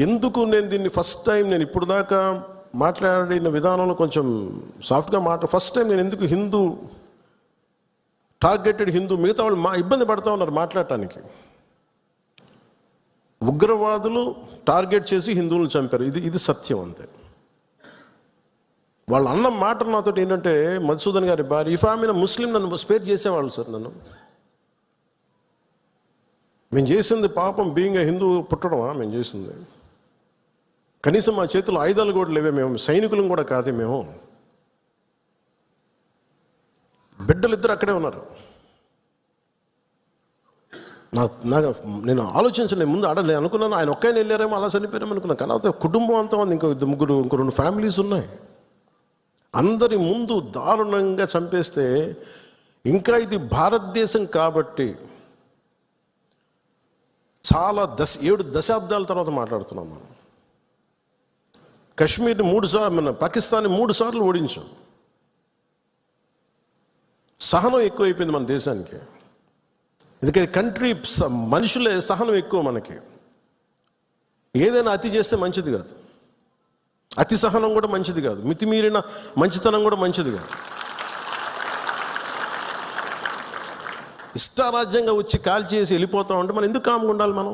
ఎందుకు నేను దీన్ని ఫస్ట్ టైం నేను ఇప్పుడు దాకా మాట్లాడిన విధానంలో కొంచెం సాఫ్ట్గా ఫస్ట్ టైం నేను ఎందుకు హిందూ టార్గెటెడ్ హిందూ మిగతా వాళ్ళు ఇబ్బంది పడతా ఉన్నారు మాట్లాడటానికి. ఉగ్రవాదులు టార్గెట్ చేసి హిందువులను చంపారు, ఇది సత్యం అంతే. వాళ్ళు అన్న మాట నాతో ఏంటంటే, మధుసూదన్ గారి భార్య ఇఫ్ ఆమె ముస్లిం నన్ను స్పేర్ చేసేవాళ్ళు సార్. మేము చేసింది పాపం బీయింగ్ హిందూ పుట్టడమా మేము చేసింది? కనీసం మా చేతుల్లో ఆయుధాలు కూడా లేవే, మేము సైనికులం కూడా కాదే, మేము బిడ్డలు ఇద్దరు అక్కడే ఉన్నారు. నేను ఆలోచించలేదు ముందు నేను అనుకున్నాను ఆయన ఒక్కైనా వెళ్ళారేమో అలా చనిపోయారేమో అనుకున్నాను. కానీ కుటుంబం అంతా ఉంది, ఇంకో ముగ్గురు 2 ఫ్యామిలీస్ ఉన్నాయి. అందరి ముందు దారుణంగా చంపేస్తే ఇంకా ఇది భారతదేశం కాబట్టి చాలా 7 దశాబ్దాల తర్వాత మాట్లాడుతున్నాం మనం. కశ్మీర్ని 3 సార్లు మన పాకిస్తాన్ని 3 సార్లు ఓడించాం. సహనం ఎక్కువైపోయింది మన దేశానికి. ఎందుకంటే కంట్రీ మనుషులే సహనం ఎక్కువ మనకి. ఏదైనా అతి చేస్తే మంచిది కాదు, అతి సహనం కూడా మంచిది కాదు, మితిమీరిన మంచితనం కూడా మంచిది కాదు. ఇష్టారాజ్యంగా వచ్చి కాల్చేసి వెళ్ళిపోతాం అంటే మనం ఎందుకు కామ్గా ఉండాలి మనం?